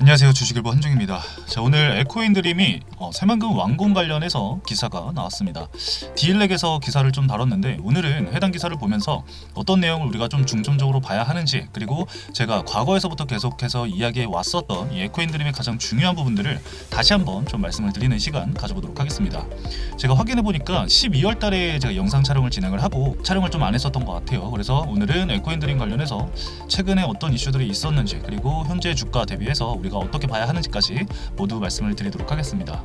안녕하세요, 주식일보 한중입니다. 자, 오늘 에코인드림이 새만금 완공 관련해서 기사가 나왔습니다. 디일렉에서 기사를 좀 다뤘는데 오늘은 해당 기사를 보면서 어떤 내용을 우리가 좀 중점적으로 봐야 하는지, 그리고 제가 과거에서부터 계속해서 이야기해 왔었던 이 에코인드림의 가장 중요한 부분들을 다시 한번 좀 말씀을 드리는 시간 가져보도록 하겠습니다. 제가 확인해 보니까 12월 달에 제가 영상 촬영을 진행을 하고 촬영을 좀 안 했었던 것 같아요. 그래서 오늘은 에코인드림 관련해서 최근에 어떤 이슈들이 있었는지, 그리고 현재 주가 대비해서 우리가 어떻게 봐야 하는지까지 모두 말씀을 드리도록 하겠습니다.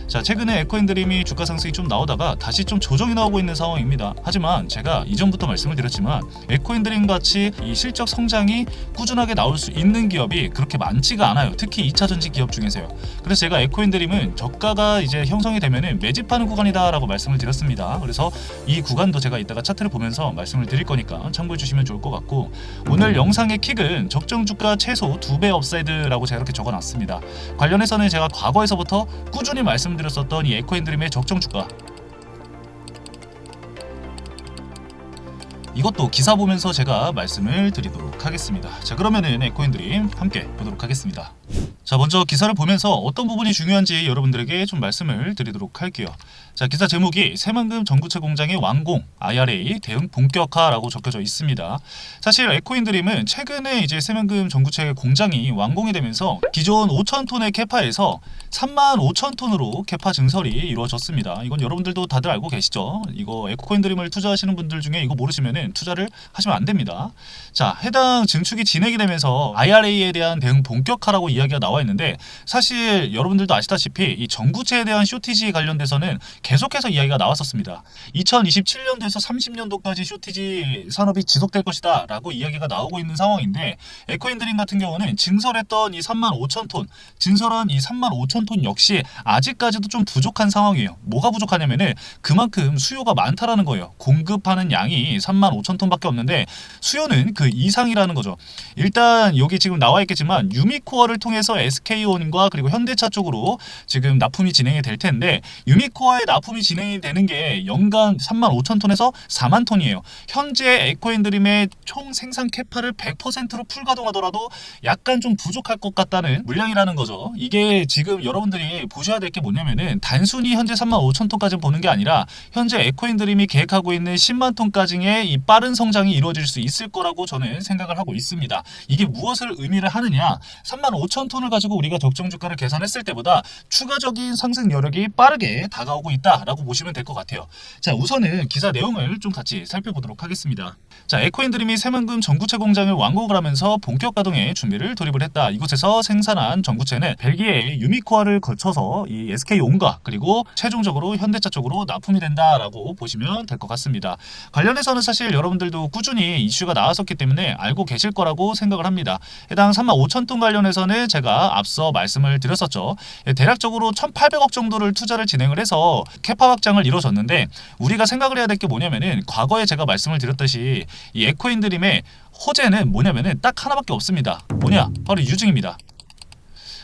자, 최근에 에코인드림이 주가 상승이 좀 나오다가 다시 좀 조정이 나오고 있는 상황입니다. 하지만 제가 이전부터 말씀을 드렸지만 에코인드림 같이 이 실적 성장이 꾸준하게 나올 수 있는 기업이 그렇게 많지가 않아요. 특히 2차전지 기업 중에서요. 그래서 제가 에코인드림은 저가가 이제 형성이 되면은 매집하는 구간이다라고 말씀을 드렸습니다. 그래서 이 구간도 제가 이따가 차트를 보면서 말씀을 드릴 거니까 참고해 주시면 좋을 것 같고, 오늘 영상의 킥은 적정 주가 최소 2배 업사이드라고 제가 이렇게 적어놨습니다. 관련해서는 제가 과거에서부터 꾸준히 말씀드렸었던 이 에코인드림의 적정 주가, 이것도 기사 보면서 제가 말씀을 드리도록 하겠습니다. 자, 그러면은 에코인드림 함께 보도록 하겠습니다. 자, 먼저 기사를 보면서 어떤 부분이 중요한지 여러분들에게 좀 말씀을 드리도록 할게요. 자, 기사 제목이 새만금 전구체 공장의 완공, IRA 대응 본격화라고 적혀져 있습니다. 사실 에코인드림은 최근에 이제 새만금 전구체 공장이 완공이 되면서 기존 5,000톤의 캐파에서 35,000톤으로 캐파 증설이 이루어졌습니다. 이건 여러분들도 다들 알고 계시죠? 이거 에코인드림을 투자하시는 분들 중에 이거 모르시면은 투자를 하시면 안 됩니다. 자, 해당 증축이 진행이 되면서 IRA에 대한 대응 본격화라고 이야기가 나와 있는데, 사실 여러분들도 아시다시피 이 전구체에 대한 쇼티지 관련돼서는 계속해서 이야기가 나왔었습니다. 2027년도에서 30년도까지 쇼티지 산업이 지속될 것이다 라고 이야기가 나오고 있는 상황인데, 에코인드림 같은 경우는 증설했던 이 35,000톤, 증설한 이 35,000톤 역시 아직까지도 좀 부족한 상황이에요. 뭐가 부족하냐면은 그만큼 수요가 많다라는 거예요. 공급하는 양이 35,000톤밖에 없는데 수요는 그 이상이라는 거죠. 일단 여기 지금 나와 있겠지만 유미코어를 통해서 SK온과 그리고 현대차 쪽으로 지금 납품이 진행이 될 텐데, 유미코어의 납품이 진행이 되는 게 연간 35,000톤에서 4만 톤이에요. 현재 에코인드림의 총 생산 캐파를 100%로 풀가동하더라도 약간 좀 부족할 것 같다는 물량이라는 거죠. 이게 지금 여러분들이 보셔야 될 게 뭐냐면은 단순히 현재 35,000톤까지 보는 게 아니라 현재 에코인드림이 계획하고 있는 10만 톤까지의 이 빠른 성장이 이루어질 수 있을 거라고 저는 생각을 하고 있습니다. 이게 무엇을 의미를 하느냐? 35,000톤을 가지고 우리가 적정 주가를 계산했을 때보다 추가적인 상승 여력이 빠르게 다가오고 있다라고 보시면 될 것 같아요. 자, 우선은 기사 내용을 좀 같이 살펴보도록 하겠습니다. 자, 에코인드림이 새만금 전구체 공장을 완공을 하면서 본격 가동에 준비를 돌입을 했다. 이곳에서 생산한 전구체는 벨기에의 유미코어를 거쳐서 이 SK온과 그리고 최종적으로 현대차 쪽으로 납품이 된다라고 보시면 될 것 같습니다. 관련해서는 사실 여러분들도 꾸준히 이슈가 나왔었기 때문에 알고 계실 거라고 생각을 합니다. 해당 35,000톤 관련해서는 제가 앞서 말씀을 드렸었죠. 대략적으로 1,800억 정도를 투자를 진행을 해서 캐파 확장을 이루어졌는데, 우리가 생각을 해야 될 게 뭐냐면은 과거에 제가 말씀을 드렸듯이 이 에코인드림의 호재는 뭐냐면은 딱 하나밖에 없습니다. 뭐냐? 바로 유증입니다.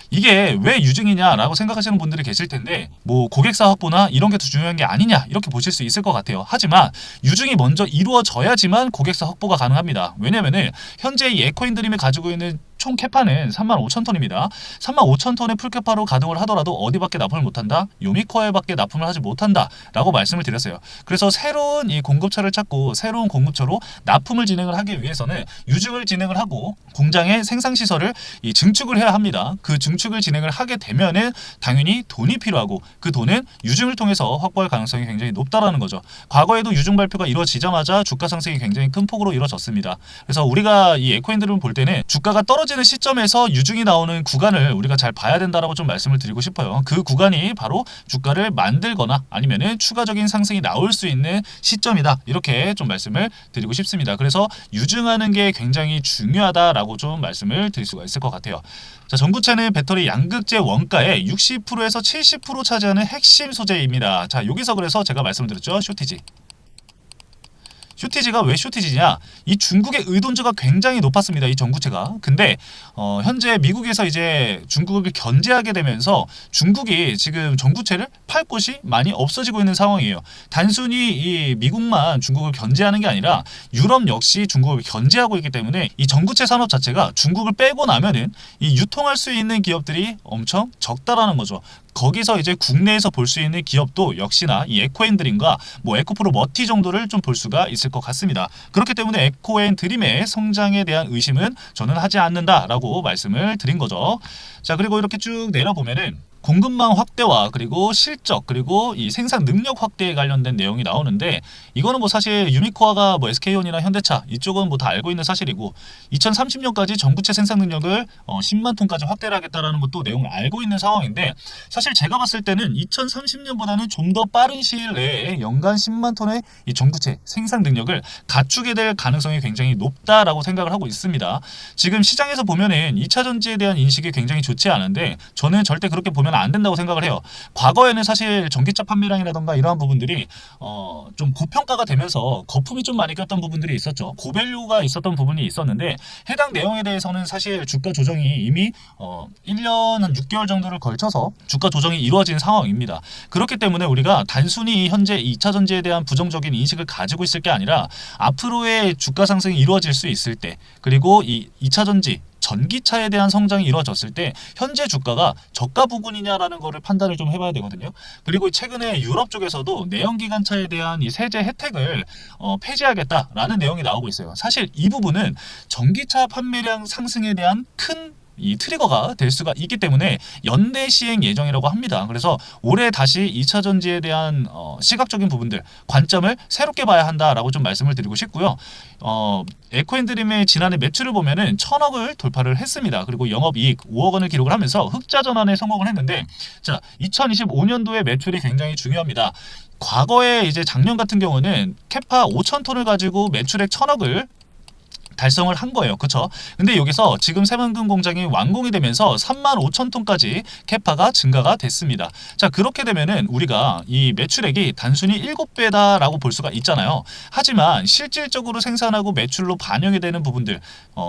이게 왜 유증이냐라고 생각하시는 분들이 계실 텐데, 뭐 고객사 확보나 이런 게 더 중요한 게 아니냐 이렇게 보실 수 있을 것 같아요. 하지만 유증이 먼저 이루어져야지만 고객사 확보가 가능합니다. 왜냐면은 현재 이 에코인드림이 가지고 있는 총 캐파는 35,000톤입니다. 35,000톤의 풀캐파로 가동을 하더라도 어디밖에 납품을 못한다? 유미코어에밖에 납품을 하지 못한다 라고 말씀을 드렸어요. 그래서 새로운 이 공급처를 찾고 새로운 공급처로 납품을 진행을 하기 위해서는 유증을 진행을 하고 공장의 생산시설을 이 증축을 해야 합니다. 그 증축을 진행을 하게 되면은 당연히 돈이 필요하고, 그 돈은 유증을 통해서 확보할 가능성이 굉장히 높다라는 거죠. 과거에도 유증 발표가 이루어지자마자 주가 상승이 굉장히 큰 폭으로 이루어졌습니다. 그래서 우리가 이 에코인드림을 볼 때는 주가가 떨어지는 시점에서 유증이 나오는 구간을 우리가 잘 봐야 된다라고 좀 말씀을 드리고 싶어요. 그 구간이 바로 주가를 만들거나 아니면은 추가적인 상승이 나올 수 있는 시점이다, 이렇게 좀 말씀을 드리고 싶습니다. 그래서 유증하는 게 굉장히 중요하다라고 좀 말씀을 드릴 수가 있을 것 같아요. 자, 전구체는 배터리 양극재 원가의 60%에서 70% 차지하는 핵심 소재입니다. 자, 여기서 그래서 제가 말씀드렸죠. 쇼티지 쇼티지가 왜 쇼티지냐? 이 중국의 의존도가 굉장히 높았습니다. 이 전구체가. 근데 현재 미국에서 이제 중국을 견제하게 되면서 중국이 지금 전구체를 팔 곳이 많이 없어지고 있는 상황이에요. 단순히 이 미국만 중국을 견제하는 게 아니라 유럽 역시 중국을 견제하고 있기 때문에 이 전구체 산업 자체가 중국을 빼고 나면은 이 유통할 수 있는 기업들이 엄청 적다라는 거죠. 거기서 이제 국내에서 볼 수 있는 기업도 역시나 이 에코앤드림과 뭐 에코프로 머티 정도를 좀 볼 수가 있을 것 같습니다. 그렇기 때문에 에코앤드림의 성장에 대한 의심은 저는 하지 않는다라고 말씀을 드린 거죠. 자, 그리고 이렇게 쭉 내려보면은 공급망 확대와 그리고 실적 그리고 이 생산 능력 확대에 관련된 내용이 나오는데, 이거는 뭐 사실 유니코아가 뭐 SK온이나 현대차 이쪽은 뭐 다 알고 있는 사실이고, 2030년까지 전구체 생산 능력을 10만 톤까지 확대를 하겠다라는 것도 내용을 알고 있는 상황인데, 사실 제가 봤을 때는 2030년보다는 좀 더 빠른 시일 내에 연간 10만 톤의 이 전구체 생산 능력을 갖추게 될 가능성이 굉장히 높다라고 생각을 하고 있습니다. 지금 시장에서 보면은 2차 전지에 대한 인식이 굉장히 좋지 않은데, 저는 절대 그렇게 보면 안 된다고 생각을 해요. 과거에는 사실 전기차 판매량이라던가 이러한 부분들이 좀 고평가가 되면서 거품이 좀 많이 꼈던 부분들이 있었죠. 고밸류가 있었던 부분이 있었는데, 해당 내용에 대해서는 사실 주가 조정이 이미 1년 한 6개월 정도를 걸쳐서 주가 조정이 이루어진 상황입니다. 그렇기 때문에 우리가 단순히 현재 2차 전지에 대한 부정적인 인식을 가지고 있을 게 아니라 앞으로의 주가 상승이 이루어질 수 있을 때, 그리고 이 2차 전지 전기차에 대한 성장이 이루어졌을 때 현재 주가가 저가 부근이냐라는 거를 판단을 좀 해봐야 되거든요. 그리고 최근에 유럽 쪽에서도 내연기관차에 대한 이 세제 혜택을 폐지하겠다라는 내용이 나오고 있어요. 사실 이 부분은 전기차 판매량 상승에 대한 큰 이 트리거가 될 수가 있기 때문에 연내 시행 예정이라고 합니다. 그래서 올해 다시 2차 전지에 대한 시각적인 부분들, 관점을 새롭게 봐야 한다라고 좀 말씀을 드리고 싶고요. 에코앤드림의 지난해 매출을 보면은 1,000억을 돌파를 했습니다. 그리고 영업이익 5억 원을 기록을 하면서 흑자 전환에 성공을 했는데, 자, 2025년도에 매출이 굉장히 중요합니다. 과거에 이제 작년 같은 경우는 캐파 5,000톤을 가지고 매출액 1,000억을 달성을 한 거예요. 그쵸? 근데 여기서 지금 새만금 공장이 완공이 되면서 35,000톤까지 캐파가 증가가 됐습니다. 자, 그렇게 되면은 우리가 이 매출액이 단순히 7배다라고 볼 수가 있잖아요. 하지만 실질적으로 생산하고 매출로 반영이 되는 부분들,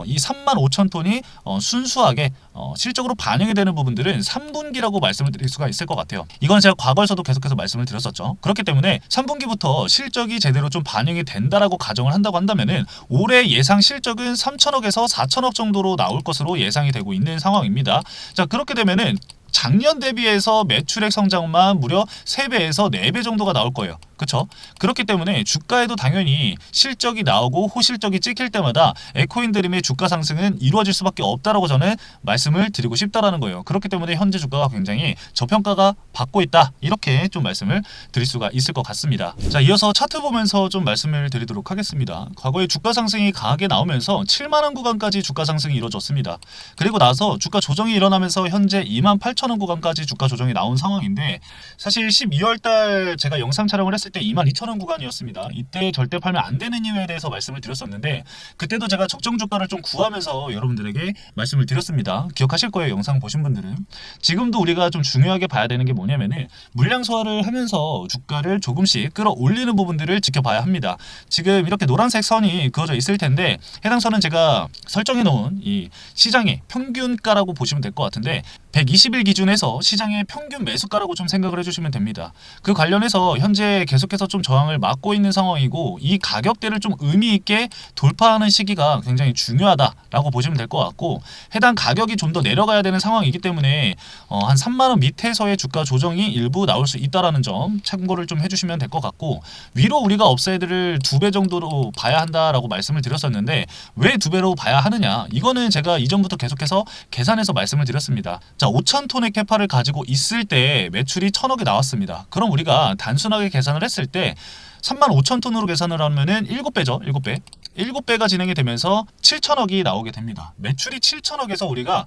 이 35,000톤이 순수하게 실적으로 반영이 되는 부분들은 3분기라고 말씀을 드릴 수가 있을 것 같아요. 이건 제가 과거에서도 계속해서 말씀을 드렸었죠. 그렇기 때문에 3분기부터 실적이 제대로 좀 반영이 된다라고 가정을 한다고 한다면은 올해 예상 실적은 3천억에서 4천억 정도로 나올 것으로 예상이 되고 있는 상황입니다. 자, 그렇게 되면은 작년 대비해서 매출액 성장만 무려 3배에서 4배 정도가 나올 거예요. 그렇죠? 그렇기 때문에 주가에도 당연히 실적이 나오고 호실적이 찍힐 때마다 에코앤드림의 주가 상승은 이루어질 수밖에 없다라고 저는 말씀을 드리고 싶다라는 거예요. 그렇기 때문에 현재 주가가 굉장히 저평가가 받고 있다, 이렇게 좀 말씀을 드릴 수가 있을 것 같습니다. 자, 이어서 차트 보면서 좀 말씀을 드리도록 하겠습니다. 과거에 주가 상승이 강하게 나오면서 7만 원 구간까지 주가 상승이 이루어졌습니다. 그리고 나서 주가 조정이 일어나면서 현재 28,000원 구간까지 주가 조정이 나온 상황인데, 사실 12월달 제가 영상 촬영을 했을 때 22,000원 구간이었습니다. 이때 절대 팔면 안 되는 이유에 대해서 말씀을 드렸었는데, 그때도 제가 적정 주가를 좀 구하면서 여러분들에게 말씀을 드렸습니다. 기억하실 거예요, 영상 보신 분들은. 지금도 우리가 좀 중요하게 봐야 되는 게 뭐냐면은 물량 소화를 하면서 주가를 조금씩 끌어올리는 부분들을 지켜봐야 합니다. 지금 이렇게 노란색 선이 그어져 있을 텐데, 해당 선은 제가 설정해 놓은 이 시장의 평균가라고 보시면 될 것 같은데, 120일 기준에서 시장의 평균 매수가라고 좀 생각을 해주시면 됩니다. 그 관련해서 현재 계속해서 좀 저항을 막고 있는 상황이고, 이 가격대를 좀 의미 있게 돌파하는 시기가 굉장히 중요하다라고 보시면 될 것 같고, 해당 가격이 좀 더 내려가야 되는 상황이기 때문에 한 3만 원 밑에서의 주가 조정이 일부 나올 수 있다라는 점 참고를 좀 해주시면 될 것 같고, 위로 우리가 업사이드를 2배 정도로 봐야 한다라고 말씀을 드렸었는데, 왜 2배로 봐야 하느냐? 이거는 제가 이전부터 계속해서 계산해서 말씀을 드렸습니다. 자, 5,000톤의 캐파를 가지고 있을 때 매출이 1,000억이 나왔습니다. 그럼 우리가 단순하게 계산을 했을 때 35,000톤으로 계산을 하면은 7배죠. 7배. 7배가 진행이 되면서 7천억이 나오게 됩니다. 매출이 7천억에서 우리가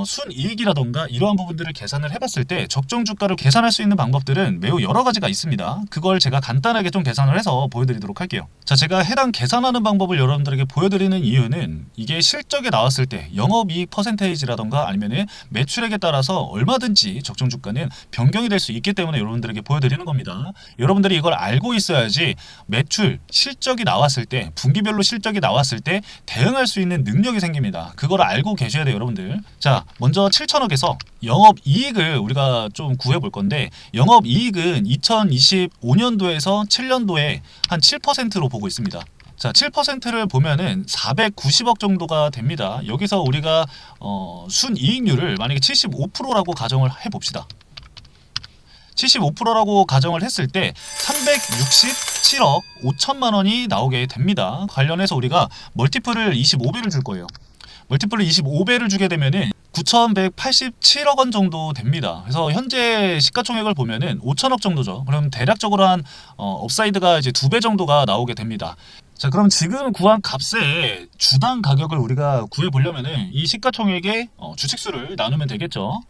순이익이라던가 이러한 부분들을 계산을 해봤을 때 적정 주가를 계산할 수 있는 방법들은 매우 여러 가지가 있습니다. 그걸 제가 간단하게 좀 계산을 해서 보여드리도록 할게요. 자, 제가 해당 계산하는 방법을 여러분들에게 보여드리는 이유는 이게 실적에 나왔을 때 영업이익 퍼센테이지라던가 아니면은 매출액에 따라서 얼마든지 적정 주가는 변경이 될 수 있기 때문에 여러분들에게 보여드리는 겁니다. 여러분들이 이걸 알고 있어야지 매출, 실적이 나왔을 때 분기별로 실적이 나왔을 때 대응할 수 있는 능력이 생깁니다. 그걸 알고 계셔야 돼요, 여러분들. 자, 먼저 7천억에서 영업이익을 우리가 좀 구해볼 건데 영업이익은 2025년도에서 7년도에 한 7%로 보고 있습니다. 자, 7%를 보면은 490억 정도가 됩니다. 여기서 우리가 순이익률을 만약에 75%라고 가정을 해봅시다. 75%라고 가정을 했을 때 367억 5천만 원이 나오게 됩니다. 관련해서 우리가 멀티플을 25배를 줄 거예요. 멀티플을 25배를 주게 되면은 9,187억 원 정도 됩니다. 그래서 현재 시가총액을 보면은 5천억 정도죠. 그럼 대략적으로 한 업사이드가 이제 2배 정도가 나오게 됩니다. 자, 그럼 지금 구한 값의 주당 가격을 우리가 구해보려면은 이 시가총액의 주식수를 나누면 되겠죠.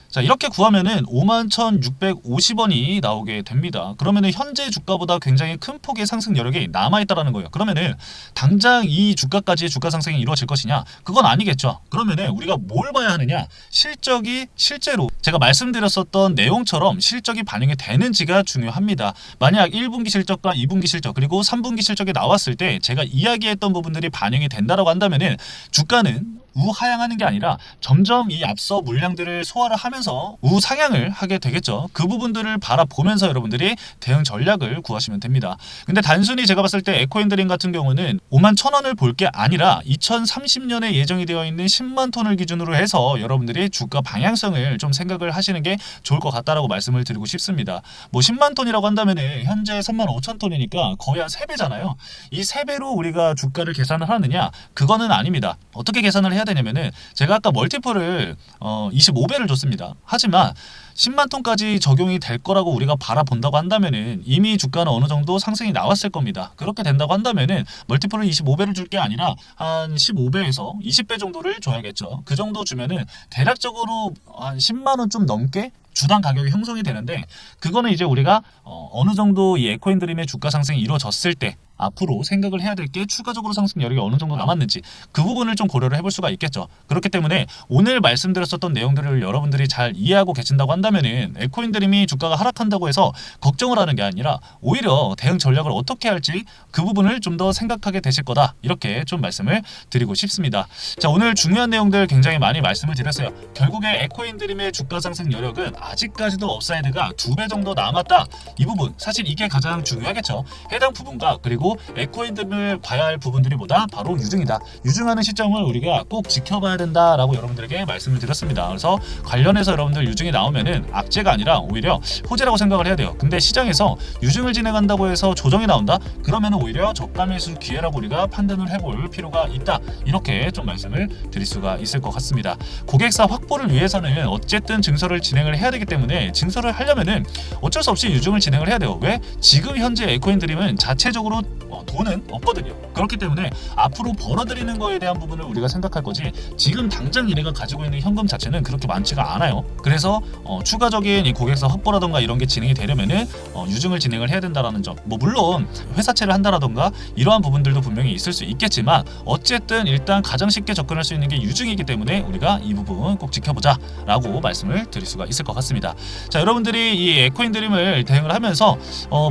자, 이렇게 구하면은 51,650원이 나오게 됩니다. 그러면은 현재 주가보다 굉장히 큰 폭의 상승 여력이 남아있다라는 거예요. 그러면은 당장 이 주가까지 주가 상승이 이루어질 것이냐? 그건 아니겠죠. 그러면은 우리가 뭘 봐야 하느냐? 실적이 실제로 제가 말씀드렸었던 내용처럼 실적이 반영이 되는지가 중요합니다. 만약 1분기 실적과 2분기 실적 그리고 3분기 실적이 나왔을 때 제가 이야기했던 부분들이 반영이 된다라고 한다면은 주가는 우하향하는 게 아니라 점점 이 앞서 물량들을 소화를 하면서 우상향을 하게 되겠죠. 그 부분들을 바라보면서 여러분들이 대응 전략을 구하시면 됩니다. 근데 단순히 제가 봤을 때 에코인드림 같은 경우는 5만 1,000원을 볼 게 아니라 2030년에 예정이 되어 있는 10만 톤을 기준으로 해서 여러분들이 주가 방향성을 좀 생각을 하시는 게 좋을 것 같다라고 말씀을 드리고 싶습니다. 뭐 10만 톤이라고 한다면은 현재 3만 5천 톤이니까 거의 한 3배잖아요. 이 3배로 우리가 주가를 계산을 하느냐? 그거는 아닙니다. 어떻게 계산을 해야 되냐면은 제가 아까 멀티플을 25배를 줬습니다. 하지만 10만 톤까지 적용이 될 거라고 우리가 바라본다고 한다면은 이미 주가는 어느 정도 상승이 나왔을 겁니다. 그렇게 된다고 한다면은 멀티플을 25배를 줄 게 아니라 한 15배에서 20배 정도를 줘야겠죠. 그 정도 주면은 대략적으로 한 10만 원 좀 넘게 주당 가격이 형성이 되는데 그거는 이제 우리가 어느 정도 이 에코인드림의 주가 상승이 이루어졌을 때 앞으로 생각을 해야 될 게 추가적으로 상승 여력이 어느 정도 남았는지 그 부분을 좀 고려를 해볼 수가 있겠죠. 그렇기 때문에 오늘 말씀드렸었던 내용들을 여러분들이 잘 이해하고 계신다고 한다면은 에코인드림이 주가가 하락한다고 해서 걱정을 하는 게 아니라 오히려 대응 전략을 어떻게 할지 그 부분을 좀 더 생각하게 되실 거다. 이렇게 좀 말씀을 드리고 싶습니다. 자, 오늘 중요한 내용들 굉장히 많이 말씀을 드렸어요. 결국에 에코인드림의 주가 상승 여력은 아직까지도 업사이드가 2배 정도 남았다. 이 부분 사실 이게 가장 중요하겠죠. 해당 부분과 그리고 에코인드림을 봐야 할 부분들이 뭐다? 바로 유증이다. 유증하는 시점을 우리가 꼭 지켜봐야 된다라고 여러분들에게 말씀을 드렸습니다. 그래서 관련해서 여러분들 유증이 나오면은 악재가 아니라 오히려 호재라고 생각을 해야 돼요. 근데 시장에서 유증을 진행한다고 해서 조정이 나온다? 그러면은 오히려 저가 매수 기회라고 우리가 판단을 해볼 필요가 있다. 이렇게 좀 말씀을 드릴 수가 있을 것 같습니다. 고객사 확보를 위해서는 어쨌든 증설을 진행을 해야 되기 때문에 증설을 하려면은 어쩔 수 없이 유증을 진행을 해야 돼요. 왜? 지금 현재 에코인드림은 자체적으로 돈은 없거든요. 그렇기 때문에 앞으로 벌어들이는 거에 대한 부분을 우리가 생각할 거지 지금 당장 얘네가 가지고 있는 현금 자체는 그렇게 많지가 않아요. 그래서 추가적인 이 고객사 확보라던가 이런 게 진행이 되려면은 유증을 진행을 해야 된다라는 점. 뭐 물론 회사채를 한다라던가 이러한 부분들도 분명히 있을 수 있겠지만 어쨌든 일단 가장 쉽게 접근할 수 있는 게 유증이기 때문에 우리가 이 부분 꼭 지켜보자 라고 말씀을 드릴 수가 있을 것 같습니다. 자, 여러분들이 이 에코인드림을 대응을 하면서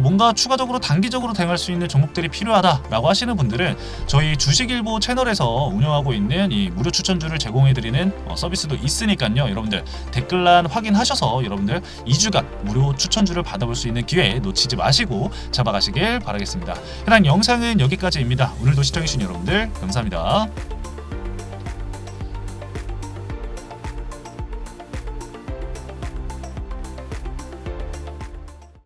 뭔가 추가적으로 단기적으로 대응할 수 있는 종목들이 필요하다라고 하시는 분들은 저희 주식일보 채널에서 운영하고 있는 이 무료 추천주를 제공해드리는 서비스도 있으니까요. 여러분들 댓글란 확인하셔서 여러분들 2주간 무료 추천주를 받아볼 수 있는 기회 놓치지 마시고 잡아가시길 바라겠습니다. 해당 영상은 여기까지입니다. 오늘도 시청해주신 여러분들 감사합니다.